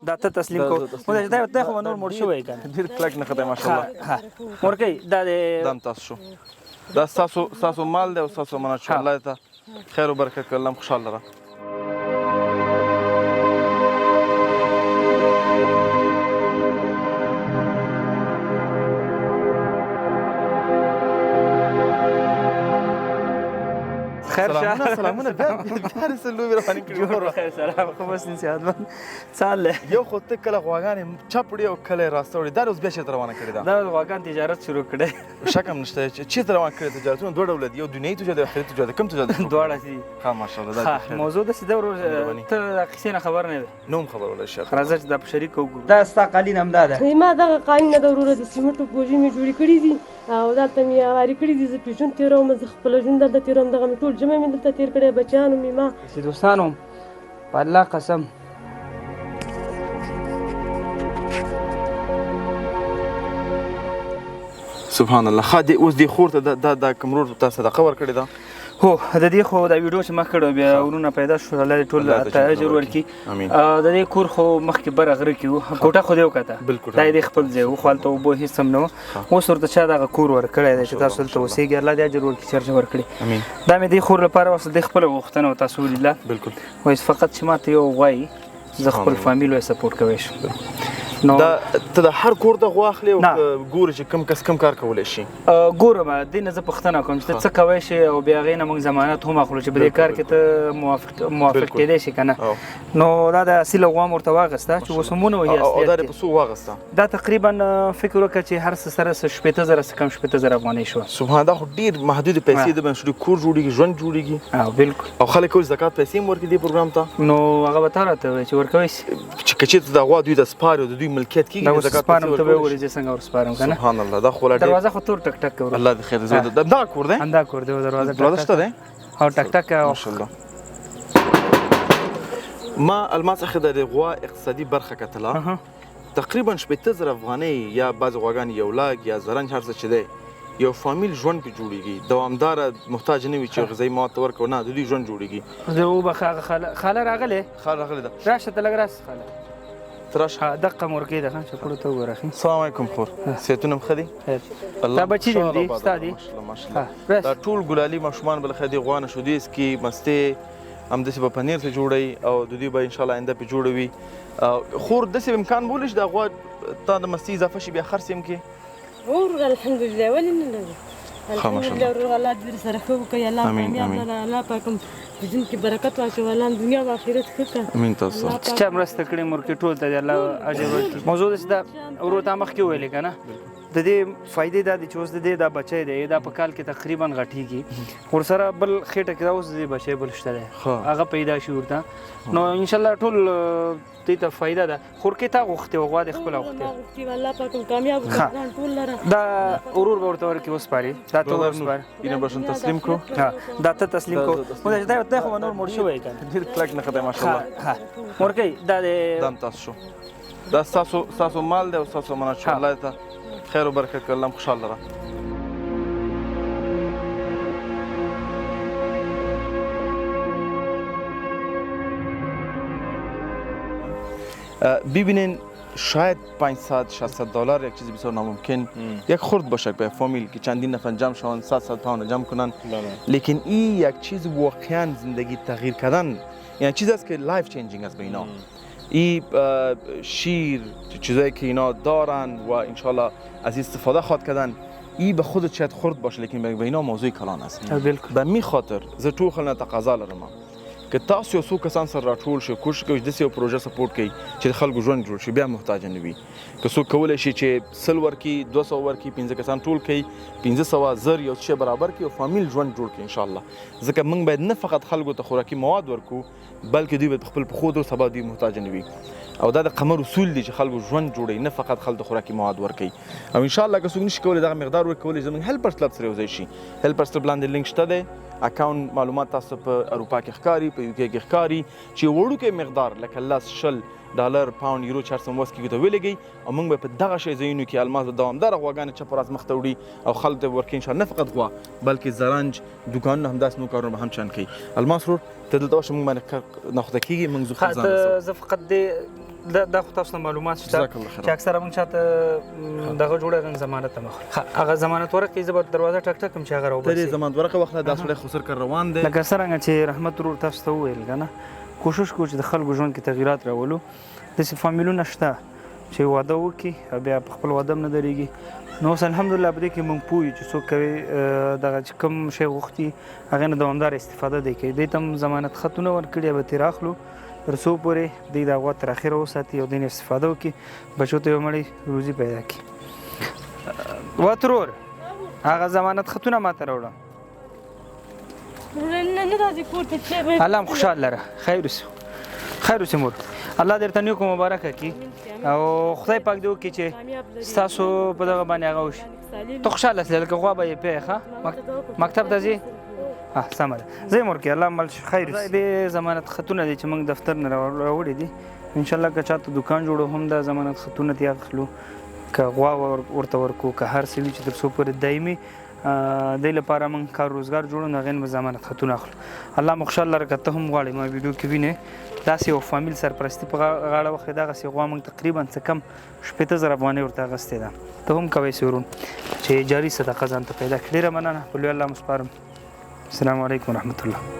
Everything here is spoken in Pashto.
دا ته تسلیم کو مو دا خو نور مړ شوی کنه ډیر کلک نه خدای ماشاءالله ها ورکې دا دم تاسو شو دا تاسو مال دی او تاسو مننه چې الله ته خیر او برکت کړي الله خوشاله را خیر شه سلامونه بیا رسلو رواني کړو خیر سلام خو بس نسیادمن چاله یو خو ته کله غواګانې چپړې او کله راستوړې دا اوس بیا چېرته روانه کړې ده دا غواګان تجارت شروع کړی شک هم نشته چې چېرته روان کړې تجارتونه دوه ډوله دي یو دنیایي تجارت او آخرتي تجارت کوم تجارت دواړه دي ښه ماشاءالله دا موضوع داسې ده ورور ته د کیسې نه خبر نه ده نوم خبر ولا شي راځه چې دا په شریک وګورو دا ستا قالین همدا ده ما دغه قالین د وروره د سیمټو بوجي مې جوړې کړي دي او دلته مې هواري کړي دي زه پې ژوند تېروم زه خپله ژوند دلته تېروم دغه مې ټول جمع مې دلته تېر کړی بچیانو مې ما چې دوستانو په الله قسم سبحان الله خا دې اوس دې خور ته دا کمرور ته صدقه ورکړې ده هو د دې خو دا ویډیو چې ما کړو بیا ورونه پیدا شو الله دې ټول ته اجر ورکړي د دې کور خو مخکې بره غره کې وو کوټه خو دې وکړه دا دې خپل ځای وو خو هلته اوبه هېڅ هم نه وو اوس ورته چا دغه کور ورکړی دی چې تاسو دلته اوسېږئ الله دې اجر ورکړي چرچه ورکړي دا مې دې خور لپاره وسه دې خپله غوښتنه وه تاسو ولیدله بالکل وایي فقط چې ما ته یو غوایي زه خپل فامیل یې سپورټ کوی شم دا ته د هر کور د غوا اخلي او ګورې چې کوم کس کوم کار کولی شي ګورم دې نه زه پوښتنه کوم چې ته څه کوی شي او بیا هغې نه موږ ضمانت هم اخلو چې په دې کار کې ته موافق کېدی شي که نه نو دا د اصیله غوا م ورته واخېسته چې اوس همونه وهي او دا دې په څو واخېسته دا تقریبا فکر وکړه چې هر څه سره څه شپېته زره څه کم شپېته زره افغانۍ شوه سبحان دا خو ډېر محدودې پیسې د بنسټي کور جوړېږي ژوند جوړېږي بالکل او خلک ولې زکات پیسې هم ورکړي دې پروګرام ته نو هغه به تا راته وایي چې ورکوی شي چې که چېرته د غوا دوی د سپارې او د دوی ملکیت کېږي سپارم ته به وګورې چې څنګه ورسپارم که نه سبحان الله دا خو لا دروازه خو تور ټک ټک کوي الله دې خیر زه دغه کور دی همدا کور دی دروازه شته دی او ټک ټک ماشاءالله ما الماس اخی د غوا اقتصادي برخه کتله تقریبا شپېته زره افغانۍ یا بعضې غواګانې یو لاک یا زرنج هر څه چې دی یو فامیل ژوند پې جوړېږي دوامداره محتاج نه وي چې غذایي مواد ته ورکړو نه د دوی ژوند جوړېږي زه وبخه خاله راغلی ده راشه ته لږ راسه خاله تراشه دقه مورګۍ ده ښه شکر ته وګوره ښه السلام علیکم خور صحتونه هم ښه دي دا بچي دي دي ستا دي ماشاءالله دا ټول ګلالي ماشومان به له ښه دي غوا نه شودې څکي مستې همداسې به پنیر ته جوړوي او د دوی به انشاءالله آینده پې جوړوي خور داسې امکان بولی چې دا غوا تا د مستې اضافه شي بیا خرڅ یې هم کړي ورغه الحمدلله ولې نه لري الحمدلله ورغه الله دې سره ښه وکړي الله کامیاب الله پاک په ژوند کې برکت واچوي الله دنیا او آخرت ښه کړي امین تاسو چې چا مرسته کړې مورکې ټول ته دې الله اجر ورکړي موضوع داسې ده ورور تا مخکې ویلې که نه د دې فایدې دا دي چې اوس د دې دا بچی دی دا په کال کې تقریبا غټېږي ورسره بل خېټه کې دا اوس د دې بچی بل شته دی هغه پیدا شي ورته نو انشاءالله ټول دې ته فایده ده خورکې تا غوښتې وه غوا دې خپله غوښتې الله پاک کامیاب وکړي ټول لره دا ورور به ورته ورکړي وسپاري دا ته وسپاري اینه باشون تسلیم کړو دا ته تسلیم کړو دا خو نور مړ شوی که ډېر کلک نه خدای ماشاءالله مورکۍ دا دم تاسو شو دا ستاسو مال دی او ستاسو امانت شو الله ته خیر او برکت کړي الله خوشحاله را ببینین شاید 500 600 دلار یک چیزی بسیار ناممکن یک خرد باشه به فامیل که چندین نفر جمع شوند 100 پوند جمع کنن لیکن این یک چیز واقعا زندگی تغییر کردن یعنی چیزی است که لایف چینجینگ است به اینا این شیر چیزایی که اینا دارن و انشالله از استفاده خواد کردن این به خودت شاید خرد باشه لیکن به اینا موضوع کلان است به می خاطر زه ټول خلک تقاضا لرم که تاسو یو څو کسان سره راټول شئ کوشش کوئ چې داسې یو پروژه سپورټ کړئ چې د خلکو ژوند جوړ شي بیا محتاج نه وي که څوک کولی شي چې 100 ورکړي 200 ورکړي 15 کسان ټول کړي 1500 زر یو څه برابر کړي او فامیل ژوند جوړ کړي انشاءالله ځکه موږ باید نه فقط خلکو ته خوراکي مواد ورکو بلکې دوی به خپل پښو درو سبا دوی محتاج نه وي او دا د قمر اصول دي چې خلکو ژوند جوړوي نه فقط خلکو خوراکي مواد ورکوي او انشاءالله که څوک نشي کولی دغه مقدار ورکولی زموږ هیلپرز کلب سره یوځای شي هیلپرز کلب لاندې لینک شته دی اکاونټ معلومات تاسو په اروپا کې ښکاري په یوکې کې ښکاري چې وړوکی مقدار لکه لس شل ډالر پاوند یورو چې هر څه وس کېږي ته ولګئ او موږ به په دغه شی ځایونو کې الماس به دوامداره غواګانې چپ راز مخ ته وړي او خلکو ته ورکړي انشاءالله نه فقط غوا بلکې زرنج دوکانونه همداسې نور کارونه به هم چند کوي الماس ورور ته دلته ورشه موږ باندې ناخوته کېږي موږ زه زه فقط دا خو تاسو ته معلومات شته جزاک الله خیر. چې اکثره موږ چاته دغه جوړه ضمانت ته مخ هغه ضمانت ورکړي زه به دروازه ټک ټک کوم چې هغه ته دې راوباسي ضمانت ورکړه وخت دا سړی خو سر کر روان دی لکه څرنګه چې رحمت ورور تاسو ته وویل که نه کوشش کوو چې د خلکو ژوند کې تغیرات راولو داسې فامیلونه شته چې واده وکړي او بیا په خپل واده هم نه درېږي نو اوس الحمدلله په دې کې موږ پوه یو چې څوک کوي دغه چې کوم شی غوښتي هغې نه دوامداره استفاده دی کوي دې ته هم ضمانت خطونه ورکړي به ترې اخلو تر څو پورې دوی د هغه تر اخره وساتي او دوی نه استفاده وکړي بچو ته یو مړی روزي پیدا کړي وترور هغه ضمانت خطونه ماته راوړه نه راځي کور ته چې الله هم خوشحال لره خیر اوسې مور الله درته نیکو مبارکه کړي او خدای پاک دې وکړي چې ستاسو په دغه باندې هغه وشي ته خوشحاله سې لکه غوا به یې پیې ښه مکتب ته ځې سمه ده زه یې مور کې الله مل خیر دې ضمانت خطونه دي چې موږ دفتر نه راوړي دي انشاءالله که چاته دوکان جوړو هم دا ضمانت خطونه دې اخلو که غوا ورته ورکو که هر څه وي چې تر څو پورې دایمي دې لپاره موږ کار روزګار جوړو نو هغې نه به ضمانت خطونه اخلو الله مو خوشحال لره که ته هم غواړې ما ویډیو کې وینې داسې یو فامیل سرپرستي په غاړه وخې دغسې غوا موږ تقریبا څه کم 80,000 افغانۍ ورته اخیستې ده ته هم کوی سورون چې جاري صدقه ځان ته پیدا کړي ډېره مننه په لوی الله مو سپارم السلام علیکم ورحمت الله